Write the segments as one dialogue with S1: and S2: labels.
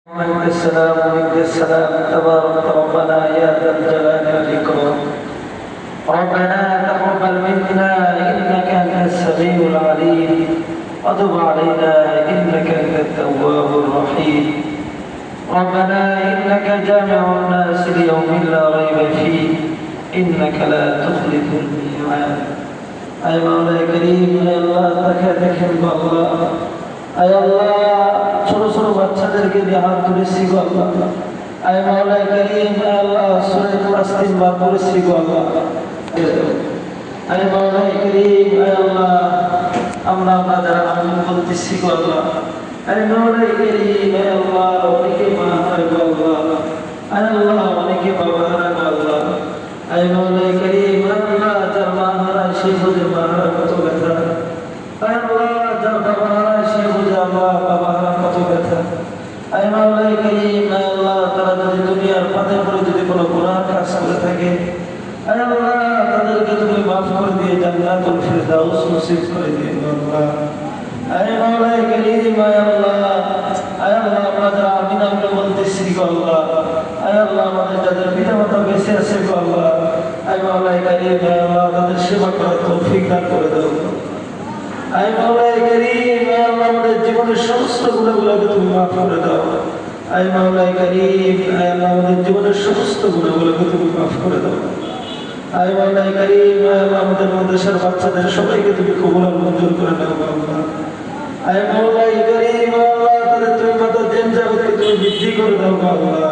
S1: ومنك السلام ومنك السلام تبارك ربنا يا ذا الجلال والإكرام. ربنا تقبل منا إنك أنت السميع العليم وتب علينا إنك أنت التواب الرحيم. ربنا إنك جامع الناس ليوم لا ريب فيه إنك لا تخلف الميعاد. أي مولاي كريم يا الله تكاتك الله أي الله ছোট ছোট বাচ্চাদেরকে দিয়ে হাত তুলেছি গো আল্লাহ। আয় মাওলাই করিম আল্লাহ সূরা ইখলাস 3 বার পড়েছি গো আল্লাহ। আয় মাওলাই করিম আল্লাহ আমরা আপনাদের আমিন বলতেছি গো আল্লাহ। আয় মাওলাই করিম আল্লাহ অনেকে মা হারা গো আল্লাহ। আয় আল্লাহ অনেকে বাবা হারা গো আল্লাহ। আয় মাওলাই করিম আল্লাহ যার মা হারা সে বুঝে মা হারা কত ব্যথা। আয় আল্লাহ যার বাবা হারা সে বুঝে আল্লাহ বাবা হারা কত ব্যথা। আয় মাওলাই করিম আল্লাহ তারা যদি দুনিয়ার পথে পড়ে যদি কোনো গুনাহ কাজ করে থাকে আয় আল্লাহ তাদেরকে তুমি মাফ করে দিয়ে জান্নাতুল ফিরদাউস নসিব করে দিয়ে আল্লাহ। আয় মাওলাই করিম আয় আল্লাহ আমাদের আমিন আমরা বলতেছি গো আল্লাহ। আয় আল্লাহ আমাদের যাদের পিতা মাতা বেঁচে আছে গো আল্লাহ আয় মাওলাই করিম আয় আল্লাহ তাদের সেবা করার তৌফিক দান করে দাও। আয় মাওলাই করিম আয় আল্লাহ আমাদের জীবনের সমস্ত গুনাহগুলোকে তুমি মাফ করে দাও। আয় মাওলাই করিম আয় আল্লাহ আমাদের জীবনের সমস্ত গুনাহগুলোকে তুমি মাফ করে দাও। আয় মাওলাই করিম আয় আল্লাহ আমাদের মাদ্রাসার বাচ্চাদের সবাইকে তুমি কবুল আর মঞ্জুর করে নাও আল্লাহ। আয় মাওলাই করিম আল্লাহ তাদের তুমি মাতা দেন জগৎকে তুমি বৃদ্ধি করে দাও আল্লাহ।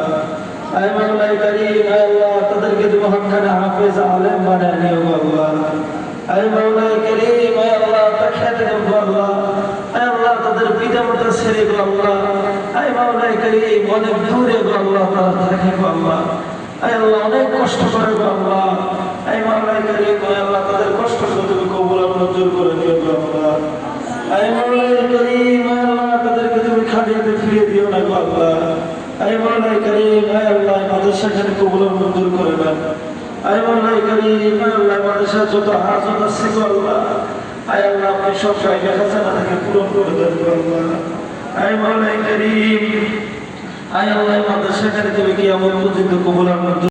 S1: আয় মাওলাই করিম আয় আল্লাহ তাদেরকে তুমি হক্কানে হাফেজ আলেম বানায় নিও আল্লাহ। আয় মাওলাই করিম আয় আল্লাহ তাখাতে গো আল্লাহ। আয় আল্লাহ তাদের পিতা মাতা ছেড়ে গো আল্লাহ। আয় মাওলাই করিম অনেক দূরে গো আল্লাহ তারা থাকে গো আল্লাহ। আয় আল্লাহ অনেক কষ্ট করে গো আল্লাহ। আয় মাওলাই করিম আয় আল্লাহ তাদের কষ্টকে তুমি কবুল আর মঞ্জুর করে দিও গো আল্লাহ। আয় মাওলাই করিম আয় আল্লাহ তাদেরকে তুমি খালিয়াতে ফিরিয়ে দিও না গো আল্লাহ। আয় মাওলাই করিম আয় আল্লাহ মাদ্রাসাকে কবুল আর মঞ্জুর করে নাও। আয় মাওলাই করিম আয় আল্লাহ মাদ্রাসা যত হাজত আছে গো আল্লাহ আয় আল্লাহ আপনি সব জায়গা খাজানা থেকে পূরণ করে দেন গো আল্লাহ। আয় মাওলাই করিম আয় আল্লাহ মাদ্রাসাকে তুমি কিয়ামত পর্যন্ত কবুল আর মঞ্জুর